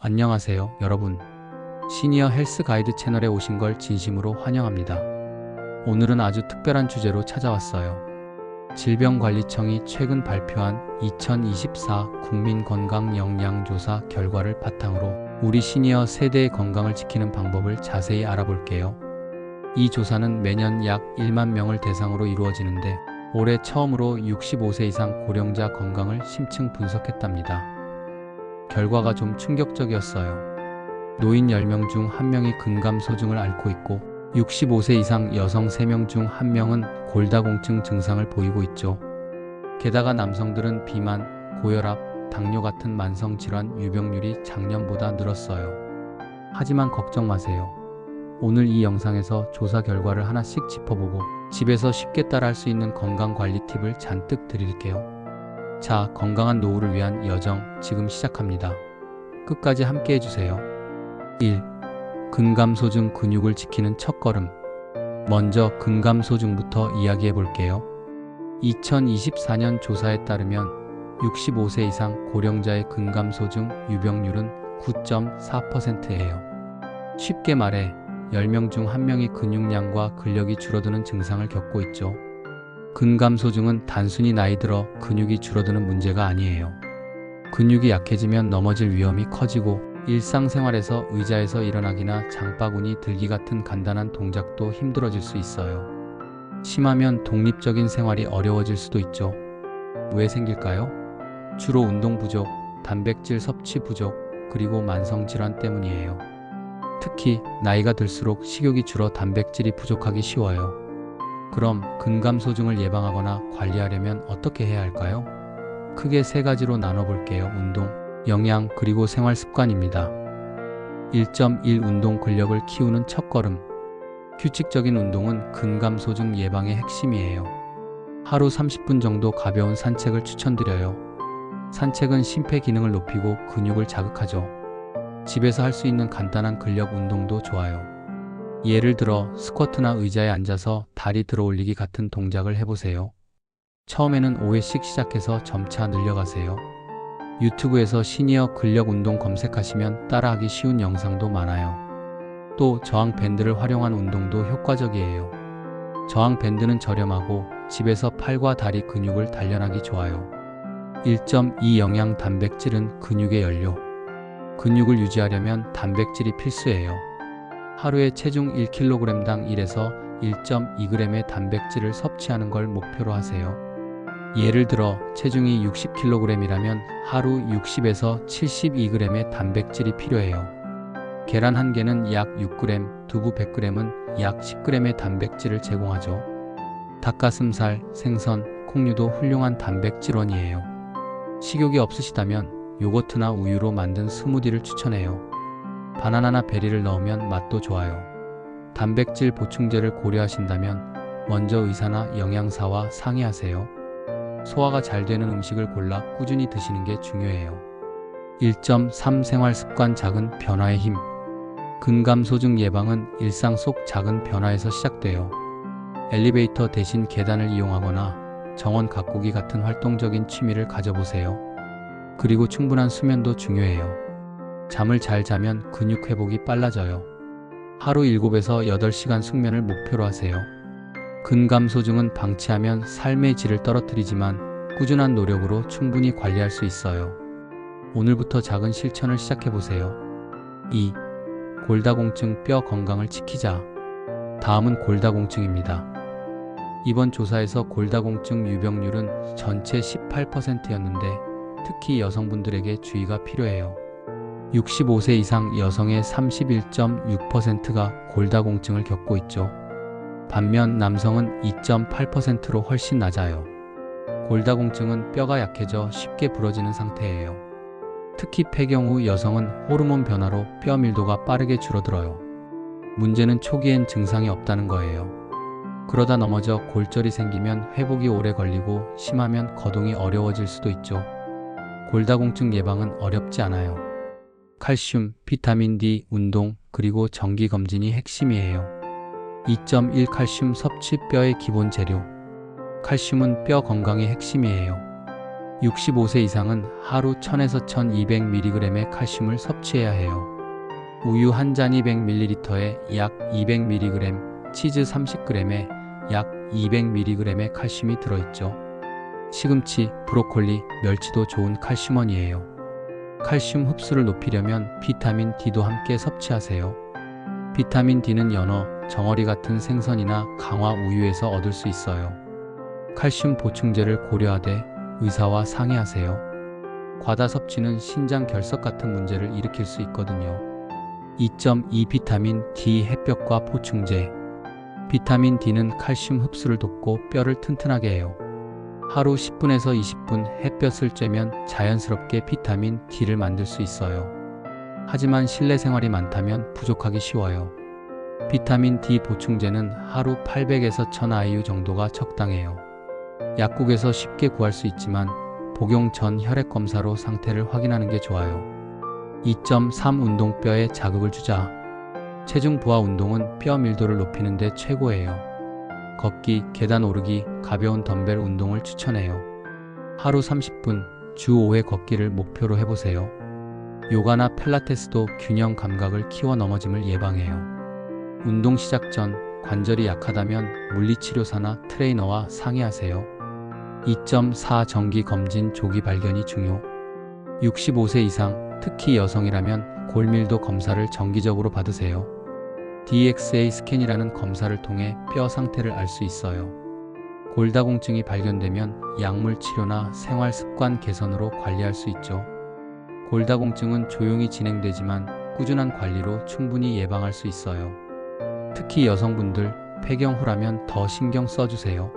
안녕하세요, 여러분. 시니어 헬스 가이드 채널에 오신 걸 진심으로 환영합니다. 오늘은 아주 특별한 주제로 찾아왔어요. 질병관리청이 최근 발표한 2024 국민건강영양조사 결과를 바탕으로 우리 시니어 세대의 건강을 지키는 방법을 자세히 알아볼게요. 이 조사는 매년 약 1만 명을 대상으로 이루어지는데 올해 처음으로 65세 이상 고령자 건강을 심층 분석했답니다. 결과가 좀 충격적이었어요. 노인 10명 중 1명이 근감소증을 앓고 있고 65세 이상 여성 3명 중 1명은 골다공증 증상을 보이고 있죠. 게다가 남성들은 비만, 고혈압, 당뇨 같은 만성질환 유병률이 작년보다 늘었어요. 하지만 걱정 마세요. 오늘 이 영상에서 조사 결과를 하나씩 짚어보고 집에서 쉽게 따라할 수 있는 건강관리 팁을 잔뜩 드릴게요. 자, 건강한 노후를 위한 여정 지금 시작합니다. 끝까지 함께 해주세요. 1. 근감소증 근육을 지키는 첫걸음. 먼저 근감소증부터 이야기해 볼게요. 2024년 조사에 따르면 65세 이상 고령자의 근감소증 유병률은 9.4%예요. 쉽게 말해 10명 중 1명이 근육량과 근력이 줄어드는 증상을 겪고 있죠. 근감소증은 단순히 나이 들어 근육이 줄어드는 문제가 아니에요. 근육이 약해지면 넘어질 위험이 커지고 일상생활에서 의자에서 일어나기나 장바구니 들기 같은 간단한 동작도 힘들어질 수 있어요. 심하면 독립적인 생활이 어려워질 수도 있죠. 왜 생길까요? 주로 운동 부족, 단백질 섭취 부족, 그리고 만성질환 때문이에요. 특히 나이가 들수록 식욕이 줄어 단백질이 부족하기 쉬워요. 그럼 근감소증을 예방하거나 관리하려면 어떻게 해야 할까요? 크게 3가지로 나눠볼게요. 운동, 영양, 그리고 생활 습관입니다. 1.1 운동 근력을 키우는 첫걸음. 규칙적인 운동은 근감소증 예방의 핵심이에요. 하루 30분 정도 가벼운 산책을 추천드려요. 산책은 심폐 기능을 높이고 근육을 자극하죠. 집에서 할 수 있는 간단한 근력 운동도 좋아요. 예를 들어 스쿼트나 의자에 앉아서 다리 들어 올리기 같은 동작을 해보세요. 처음에는 5회씩 시작해서 점차 늘려가세요. 유튜브에서 시니어 근력 운동 검색하시면 따라하기 쉬운 영상도 많아요. 또 저항 밴드를 활용한 운동도 효과적이에요. 저항 밴드는 저렴하고 집에서 팔과 다리 근육을 단련하기 좋아요. 1.2 영양 단백질은 근육의 연료. 근육을 유지하려면 단백질이 필수예요. 하루에 체중 1kg당 1에서 1.2g의 단백질을 섭취하는 걸 목표로 하세요. 예를 들어 체중이 60kg이라면 하루 60에서 72g의 단백질이 필요해요. 계란 1개는 약 6g, 두부 100g은 약 10g의 단백질을 제공하죠. 닭가슴살, 생선, 콩류도 훌륭한 단백질원이에요. 식욕이 없으시다면 요거트나 우유로 만든 스무디를 추천해요. 바나나나 베리를 넣으면 맛도 좋아요. 단백질 보충제를 고려하신다면 먼저 의사나 영양사와 상의하세요. 소화가 잘 되는 음식을 골라 꾸준히 드시는 게 중요해요. 1.3 생활 습관 작은 변화의 힘. 근감소증 예방은 일상 속 작은 변화에서 시작돼요. 엘리베이터 대신 계단을 이용하거나 정원 가꾸기 같은 활동적인 취미를 가져보세요. 그리고 충분한 수면도 중요해요. 잠을 잘 자면 근육 회복이 빨라져요. 하루 7에서 8시간 숙면을 목표로 하세요. 근감소증은 방치하면 삶의 질을 떨어뜨리지만 꾸준한 노력으로 충분히 관리할 수 있어요. 오늘부터 작은 실천을 시작해보세요. 2. 골다공증 뼈 건강을 지키자. 다음은 골다공증입니다. 이번 조사에서 골다공증 유병률은 전체 18%였는데 특히 여성분들에게 주의가 필요해요. 65세 이상 여성의 31.6%가 골다공증을 겪고 있죠. 반면 남성은 2.8%로 훨씬 낮아요. 골다공증은 뼈가 약해져 쉽게 부러지는 상태예요. 특히 폐경 후 여성은 호르몬 변화로 뼈 밀도가 빠르게 줄어들어요. 문제는 초기엔 증상이 없다는 거예요. 그러다 넘어져 골절이 생기면 회복이 오래 걸리고 심하면 거동이 어려워질 수도 있죠. 골다공증 예방은 어렵지 않아요. 칼슘, 비타민 D, 운동, 그리고 정기검진이 핵심이에요. 2.1 칼슘 섭취 뼈의 기본 재료. 칼슘은 뼈 건강의 핵심이에요. 65세 이상은 하루 1000에서 1200mg의 칼슘을 섭취해야 해요. 우유 한 잔이 100ml에 약 200mg, 치즈 30g에 약 200mg의 칼슘이 들어있죠. 시금치, 브로콜리, 멸치도 좋은 칼슘원이에요. 칼슘 흡수를 높이려면 비타민 D도 함께 섭취하세요. 비타민 D는 연어, 정어리 같은 생선이나 강화 우유에서 얻을 수 있어요. 칼슘 보충제를 고려하되 의사와 상의하세요. 과다 섭취는 신장 결석 같은 문제를 일으킬 수 있거든요. 2.2 비타민 D 햇볕과 보충제. 비타민 D는 칼슘 흡수를 돕고 뼈를 튼튼하게 해요. 하루 10분에서 20분 햇볕을 쬐면 자연스럽게 비타민 D를 만들 수 있어요. 하지만 실내 생활이 많다면 부족하기 쉬워요. 비타민 D 보충제는 하루 800에서 1000 IU 정도가 적당해요. 약국에서 쉽게 구할 수 있지만 복용 전 혈액 검사로 상태를 확인하는 게 좋아요. 2.3 운동뼈에 자극을 주자. 체중 부하 운동은 뼈 밀도를 높이는 데 최고예요. 걷기, 계단 오르기, 가벼운 덤벨 운동을 추천해요. 하루 30분, 주 5회 걷기를 목표로 해보세요. 요가나 필라테스도 균형 감각을 키워 넘어짐을 예방해요. 운동 시작 전 관절이 약하다면 물리치료사나 트레이너와 상의하세요. 2.4 정기 검진 조기 발견이 중요. 65세 이상, 특히 여성이라면 골밀도 검사를 정기적으로 받으세요. DXA 스캔이라는 검사를 통해 뼈 상태를 알 수 있어요. 골다공증이 발견되면 약물 치료나 생활 습관 개선으로 관리할 수 있죠. 골다공증은 조용히 진행되지만 꾸준한 관리로 충분히 예방할 수 있어요. 특히 여성분들, 폐경 후라면 더 신경 써주세요.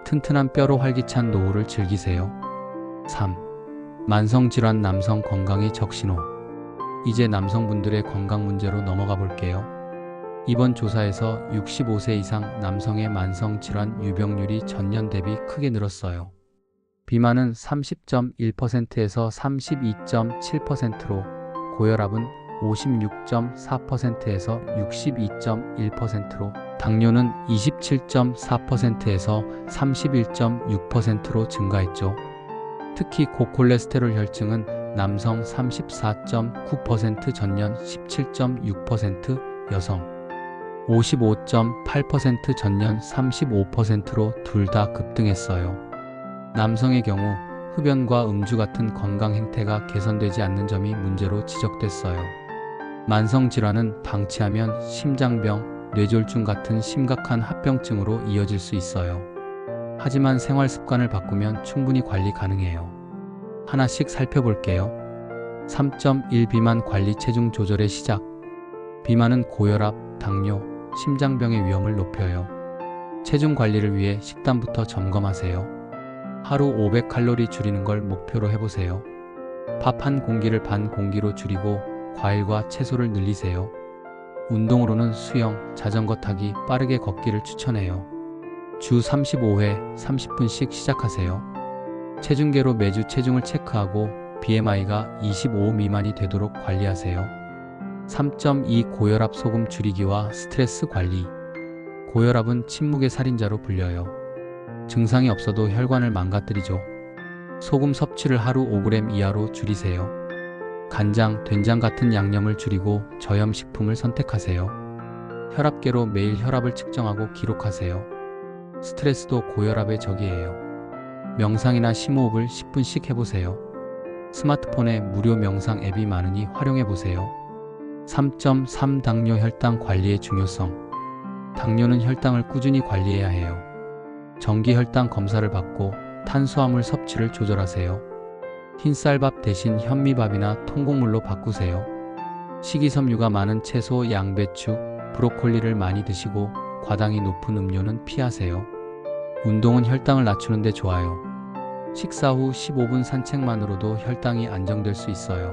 튼튼한 뼈로 활기찬 노후를 즐기세요. 3. 만성질환 남성 건강의 적신호. 이제 남성분들의 건강 문제로 넘어가 볼게요. 이번 조사에서 65세 이상 남성의 만성질환 유병률이 전년 대비 크게 늘었어요. 비만은 30.1%에서 32.7%로, 고혈압은 56.4%에서 62.1%로, 당뇨는 27.4%에서 31.6%로 증가했죠. 특히 고콜레스테롤 혈증은 남성 34.9%, 전년 17.6%, 여성 55.8%, 전년 35%로 둘 다 급등했어요. 남성의 경우 흡연과 음주 같은 건강 행태가 개선되지 않는 점이 문제로 지적됐어요. 만성질환은 방치하면 심장병, 뇌졸중 같은 심각한 합병증으로 이어질 수 있어요. 하지만 생활 습관을 바꾸면 충분히 관리 가능해요. 하나씩 살펴볼게요. 3.1 비만 관리. 체중 조절의 시작. 비만은 고혈압, 당뇨, 심장병의 위험을 높여요. 체중 관리를 위해 식단부터 점검하세요. 하루 500칼로리 줄이는 걸 목표로 해보세요. 밥 한 공기를 반 공기로 줄이고 과일과 채소를 늘리세요. 운동으로는 수영, 자전거 타기, 빠르게 걷기를 추천해요. 주 35회 30분씩 시작하세요. 체중계로 매주 체중을 체크하고 BMI가 25 미만이 되도록 관리하세요. 3.2 고혈압. 소금 줄이기와 스트레스 관리. 고혈압은 침묵의 살인자로 불려요. 증상이 없어도 혈관을 망가뜨리죠. 소금 섭취를 하루 5g 이하로 줄이세요. 간장, 된장 같은 양념을 줄이고 저염식품을 선택하세요. 혈압계로 매일 혈압을 측정하고 기록하세요. 스트레스도 고혈압의 적이에요. 명상이나 심호흡을 10분씩 해보세요. 스마트폰에 무료 명상 앱이 많으니 활용해보세요. 3.3 당뇨. 혈당 관리의 중요성. 당뇨는 혈당을 꾸준히 관리해야 해요. 정기 혈당 검사를 받고 탄수화물 섭취를 조절하세요. 흰쌀밥 대신 현미밥이나 통곡물로 바꾸세요. 식이섬유가 많은 채소, 양배추, 브로콜리를 많이 드시고 과당이 높은 음료는 피하세요. 운동은 혈당을 낮추는 데 좋아요. 식사 후 15분 산책만으로도 혈당이 안정될 수 있어요.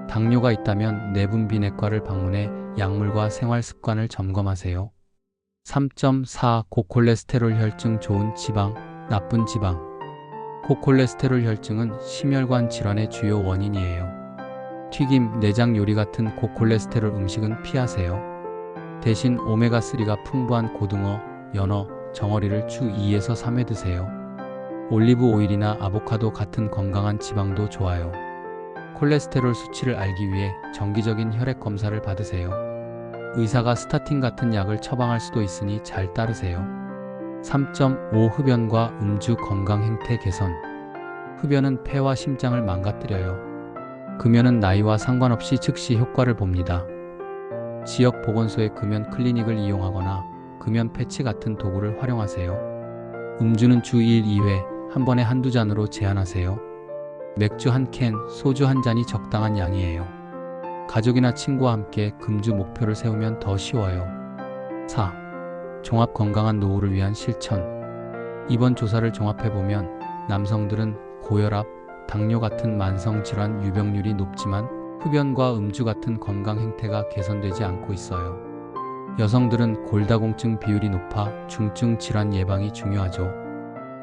당뇨가 있다면 내분비내과를 방문해 약물과 생활 습관을 점검하세요. 3.4 고콜레스테롤 혈증. 좋은 지방, 나쁜 지방. 고콜레스테롤 혈증은 심혈관 질환의 주요 원인이에요. 튀김, 내장 요리 같은 고콜레스테롤 음식은 피하세요. 대신 오메가3가 풍부한 고등어, 연어, 정어리를 주 2에서 3회 드세요. 올리브 오일이나 아보카도 같은 건강한 지방도 좋아요. 콜레스테롤 수치를 알기 위해 정기적인 혈액 검사를 받으세요. 의사가 스타틴 같은 약을 처방할 수도 있으니 잘 따르세요. 3.5 흡연과 음주 건강 행태 개선. 흡연은 폐와 심장을 망가뜨려요. 금연은 나이와 상관없이 즉시 효과를 봅니다. 지역 보건소의 금연 클리닉을 이용하거나 금연 패치 같은 도구를 활용하세요. 음주는 주 1, 2회, 한 번에 한두 잔으로 제한하세요. 맥주 한 캔, 소주 한 잔이 적당한 양이에요. 가족이나 친구와 함께 금주 목표를 세우면 더 쉬워요. 4. 종합 건강한 노후를 위한 실천. 이번 조사를 종합해보면 남성들은 고혈압, 당뇨 같은 만성질환 유병률이 높지만 흡연과 음주 같은 건강 행태가 개선되지 않고 있어요. 여성들은 골다공증 비율이 높아 중증 질환 예방이 중요하죠.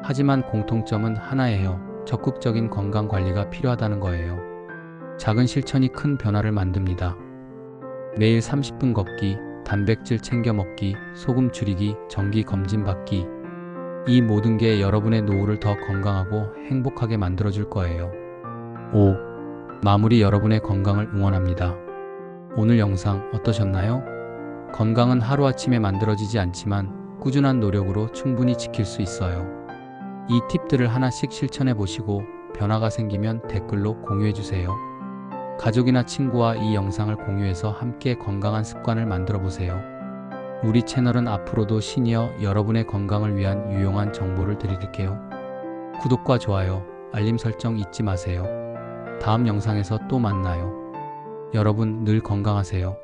하지만 공통점은 하나예요. 적극적인 건강 관리가 필요하다는 거예요. 작은 실천이 큰 변화를 만듭니다. 매일 30분 걷기, 단백질 챙겨 먹기, 소금 줄이기, 정기 검진 받기. 이 모든 게 여러분의 노후를 더 건강하고 행복하게 만들어줄 거예요. 5. 마무리 여러분의 건강을 응원합니다. 오늘 영상 어떠셨나요? 건강은 하루아침에 만들어지지 않지만 꾸준한 노력으로 충분히 지킬 수 있어요. 이 팁들을 하나씩 실천해 보시고 변화가 생기면 댓글로 공유해 주세요. 가족이나 친구와 이 영상을 공유해서 함께 건강한 습관을 만들어 보세요. 우리 채널은 앞으로도 시니어 여러분의 건강을 위한 유용한 정보를 드릴게요. 구독과 좋아요, 알림 설정 잊지 마세요. 다음 영상에서 또 만나요. 여러분 늘 건강하세요.